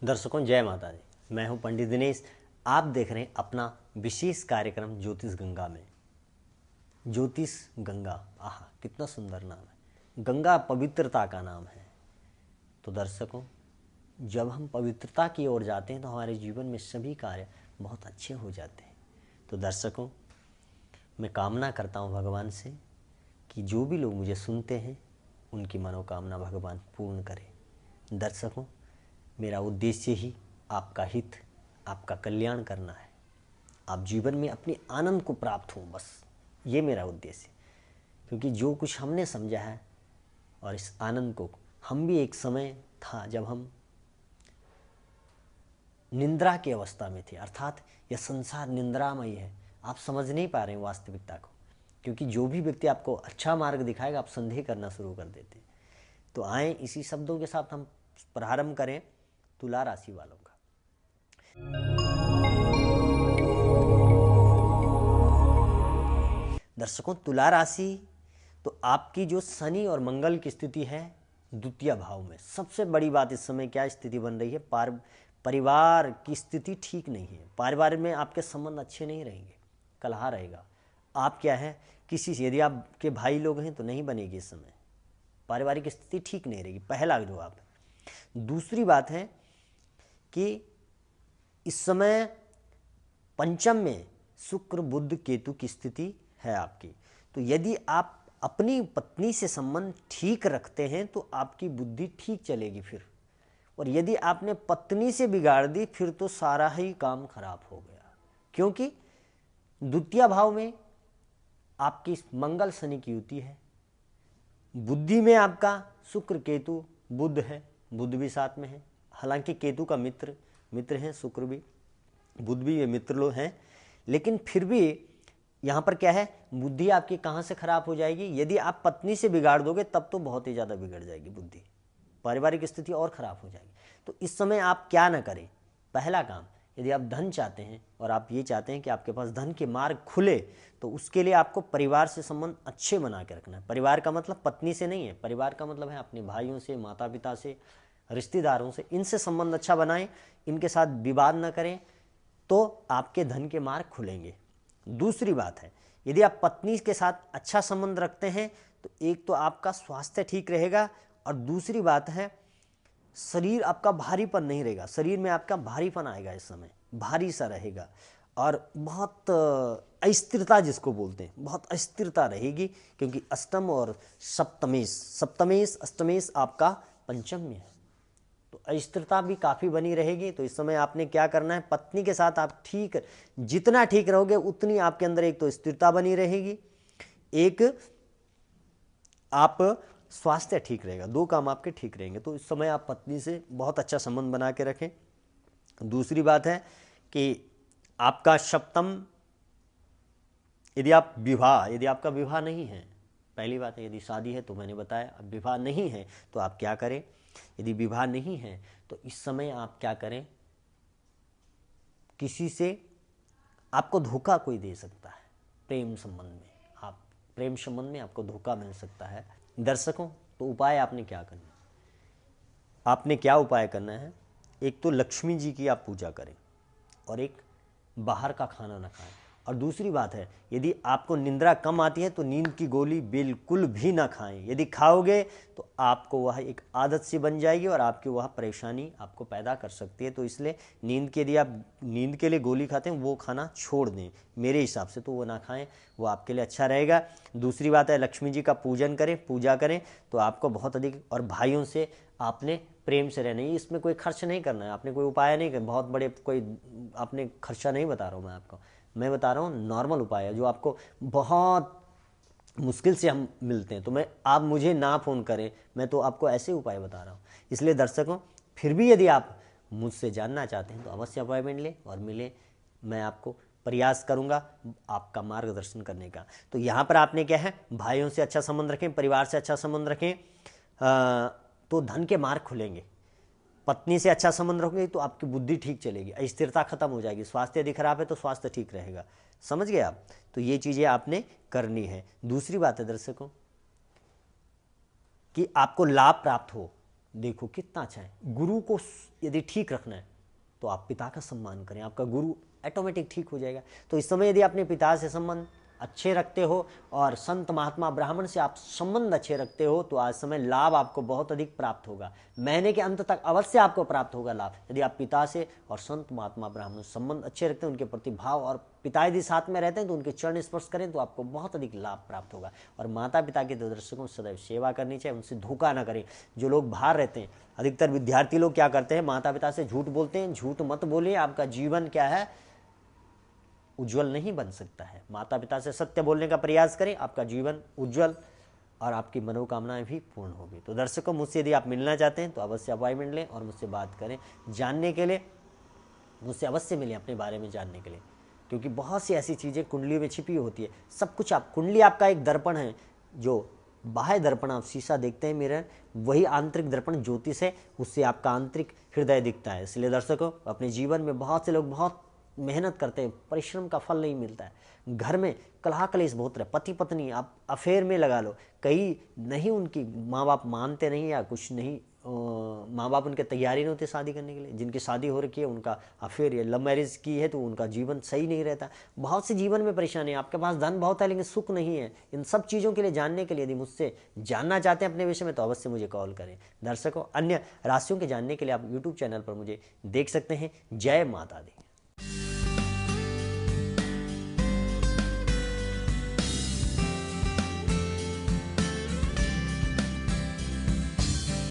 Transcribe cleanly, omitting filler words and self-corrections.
दर्शकों जय माता दी। मैं हूं पंडित दिनेश। आप देख रहे हैं अपना विशेष कार्यक्रम ज्योतिष गंगा में। ज्योतिष गंगा, आहा कितना सुंदर नाम है। गंगा पवित्रता का नाम है। तो दर्शकों, जब हम पवित्रता की ओर जाते हैं तो हमारे जीवन में सभी कार्य बहुत अच्छे हो जाते हैं। तो दर्शकों, मैं कामना करता हूं भगवान से कि जो भी लोग मुझे सुनते हैं उनकी मनोकामना भगवान पूर्ण करे। दर्शकों, मेरा उद्देश्य ही आपका हित, आपका कल्याण करना है। आप जीवन में अपने आनंद को प्राप्त हो, बस ये मेरा उद्देश्य। क्योंकि जो कुछ हमने समझा है और इस आनंद को, हम भी एक समय था जब हम निंद्रा की अवस्था में थे, अर्थात यह संसार निंद्रामयी है। आप समझ नहीं पा रहे हैं वास्तविकता को, क्योंकि जो भी व्यक्ति आपको अच्छा मार्ग दिखाएगा आप संदेह करना शुरू कर देते हैं। तो आए इसी शब्दों के साथ हम प्रारंभ करें तुला राशि वालों का। दर्शकों, तुला राशि तो आपकी जो शनि और मंगल की स्थिति है द्वितीय भाव में। सबसे बड़ी बात इस समय क्या स्थिति बन रही है, परिवार की स्थिति ठीक नहीं है। परिवार में आपके संबंध अच्छे नहीं रहेंगे, कलह रहेगा। आप क्या है, किसी से यदि आपके भाई लोग हैं तो नहीं बनेगी इस समय, पारिवारिक स्थिति ठीक नहीं रहेगी। पहला जवाब। दूसरी बात है कि इस समय पंचम में शुक्र बुध केतु की स्थिति है आपकी। तो यदि आप अपनी पत्नी से संबंध ठीक रखते हैं तो आपकी बुद्धि ठीक चलेगी फिर, और यदि आपने पत्नी से बिगाड़ दी फिर तो सारा ही काम खराब हो गया। क्योंकि द्वितीय भाव में आपकी मंगल शनि की युति है, बुद्धि में आपका शुक्र केतु बुध है, बुध भी साथ में है। हालांकि केतु का मित्र हैं, शुक्र भी, बुध भी, ये मित्र लोग हैं। लेकिन फिर भी यहाँ पर क्या है, बुद्धि आपकी कहाँ से खराब हो जाएगी, यदि आप पत्नी से बिगाड़ दोगे तब तो बहुत ही ज़्यादा बिगड़ जाएगी बुद्धि, पारिवारिक स्थिति और खराब हो जाएगी। तो इस समय आप क्या ना करें। पहला काम, यदि आप धन चाहते हैं और आप ये चाहते हैं कि आपके पास धन के मार्ग खुले, तो उसके लिए आपको परिवार से संबंध अच्छे बना के रखना है। परिवार का मतलब पत्नी से नहीं है, परिवार का मतलब है अपने भाइयों से, माता पिता से, रिश्तेदारों से। इनसे संबंध अच्छा बनाएं, इनके साथ विवाद न करें, तो आपके धन के मार्ग खुलेंगे। दूसरी बात है, यदि आप पत्नी के साथ अच्छा संबंध रखते हैं तो एक तो आपका स्वास्थ्य ठीक रहेगा, और दूसरी बात है शरीर आपका भारीपन नहीं रहेगा। शरीर में आपका भारीपन आएगा, इस समय भारी सा रहेगा, और बहुत अस्थिरता जिसको बोलते हैं, बहुत अस्थिरता रहेगी। क्योंकि अष्टम और सप्तमेश अष्टमेश आपका पंचम में है, तो अस्थिरता भी काफ़ी बनी रहेगी। तो इस समय आपने क्या करना है, पत्नी के साथ आप जितना ठीक रहोगे उतनी आपके अंदर एक तो स्थिरता बनी रहेगी, एक आप स्वास्थ्य ठीक रहेगा, दो काम आपके ठीक रहेंगे। तो इस समय आप पत्नी से बहुत अच्छा संबंध बना के रखें। दूसरी बात है कि आपका सप्तम, यदि आपका विवाह नहीं है, पहली बात है यदि शादी है तो मैंने बताया, अब विवाह नहीं है तो आप क्या करें। यदि विवाह नहीं है तो इस समय आप क्या करें, किसी से आपको धोखा कोई दे सकता है, प्रेम संबंध में आपको धोखा मिल सकता है। दर्शकों, तो उपाय आपने क्या करना है, आपने क्या उपाय करना है, एक तो लक्ष्मी जी की आप पूजा करें, और एक बाहर का खाना ना खाएं। और दूसरी बात है, यदि आपको निंद्रा कम आती है तो नींद की गोली बिल्कुल भी ना खाएं। यदि खाओगे तो आपको वह एक आदत सी बन जाएगी और आपकी वह परेशानी आपको पैदा कर सकती है। तो इसलिए यदि आप नींद के लिए गोली खाते हैं वो खाना छोड़ दें, मेरे हिसाब से तो वो ना खाएं, वो आपके लिए अच्छा रहेगा। दूसरी बात है, लक्ष्मी जी का पूजा करें तो आपको बहुत अधिक, और भाइयों से आपने प्रेम से रहना है। इसमें कोई खर्च नहीं करना है, आपने कोई उपाय नहीं करना, बहुत बड़े कोई आपने खर्चा नहीं बता रहा हूँ मैं बता रहा हूँ नॉर्मल उपाय है जो आपको बहुत मुश्किल से हम मिलते हैं। तो आप मुझे ना फ़ोन करें, मैं तो आपको ऐसे उपाय बता रहा हूँ। इसलिए दर्शकों, फिर भी यदि आप मुझसे जानना चाहते हैं तो अवश्य अपॉइंटमेंट लें और मिलें। मैं आपको प्रयास करूंगा आपका मार्गदर्शन करने का। तो यहाँ पर आपने क्या है, भाइयों से अच्छा संबंध रखें, परिवार से अच्छा संबंध रखें, तो धन के मार्ग खुलेंगे। पत्नी से अच्छा संबंध रखोगे तो आपकी बुद्धि ठीक चलेगी, अस्थिरता खत्म हो जाएगी। स्वास्थ्य यदि खराब है तो स्वास्थ्य ठीक रहेगा। समझ गए आप? तो ये चीज़ें आपने करनी है। दूसरी बात है दर्शकों कि आपको लाभ प्राप्त हो, देखो कितना अच्छा है। गुरु को यदि ठीक रखना है तो आप पिता का सम्मान करें, आपका गुरु ऑटोमेटिक ठीक हो जाएगा। तो इस समय यदि अपने पिता से संबंध अच्छे रखते हो और संत महात्मा ब्राह्मण से आप संबंध अच्छे रखते हो तो आज समय लाभ आपको बहुत अधिक प्राप्त होगा। महीने के अंत तक अवश्य आपको प्राप्त होगा लाभ, यदि आप पिता से और संत महात्मा ब्राह्मण से संबंध अच्छे रखते हैं, उनके प्रति भाव, और पिता यदि साथ में रहते हैं तो उनके चरण स्पर्श करें तो आपको बहुत अधिक लाभ प्राप्त होगा। और माता पिता के दर्शकों में सदैव सेवा करनी चाहिए, उनसे धोखा ना करें। जो लोग बाहर रहते हैं, अधिकतर विद्यार्थी लोग क्या करते हैं, माता पिता से झूठ बोलते हैं। झूठ मत बोलिए, आपका जीवन क्या है, उज्जवल नहीं बन सकता है। माता पिता से सत्य बोलने का प्रयास करें, आपका जीवन उज्जवल और आपकी मनोकामनाएं भी पूर्ण होगी। तो दर्शकों, मुझसे यदि आप मिलना चाहते हैं तो अवश्य अपॉइंटमेंट लें और मुझसे बात करें। जानने के लिए मुझसे अवश्य मिलें अपने बारे में जानने के लिए, क्योंकि बहुत सी ऐसी चीज़ें कुंडली में छिपी होती है। सब कुछ आप, कुंडली आपका एक दर्पण है, जो बाह्य दर्पण आप शीशा देखते हैं मिरर, वही आंतरिक दर्पण ज्योतिष है, उससे आपका आंतरिक हृदय दिखता है। इसलिए दर्शकों, अपने जीवन में बहुत से लोग बहुत मेहनत करते हैं, परिश्रम का फल नहीं मिलता है। घर में कलह कलेश बहुत रहे, पति पत्नी आप अफेयर में लगा लो, कई नहीं, उनकी माँ बाप मानते नहीं या कुछ नहीं, माँ बाप उनके तैयारी नहीं होते शादी करने के लिए। जिनकी शादी हो रखी है उनका अफेयर या लव मैरिज की है तो उनका जीवन सही नहीं रहता। बहुत से जीवन में परेशानी है, आपके पास धन बहुत है लेकिन सुख नहीं है। इन सब चीज़ों के लिए जानने के लिए यदि मुझसे जानना चाहते हैं अपने विषय में तो अवश्य मुझे कॉल करें। दर्शकों, अन्य राशियों के जानने के लिए आप यूट्यूब चैनल पर मुझे देख सकते हैं। जय माता दी।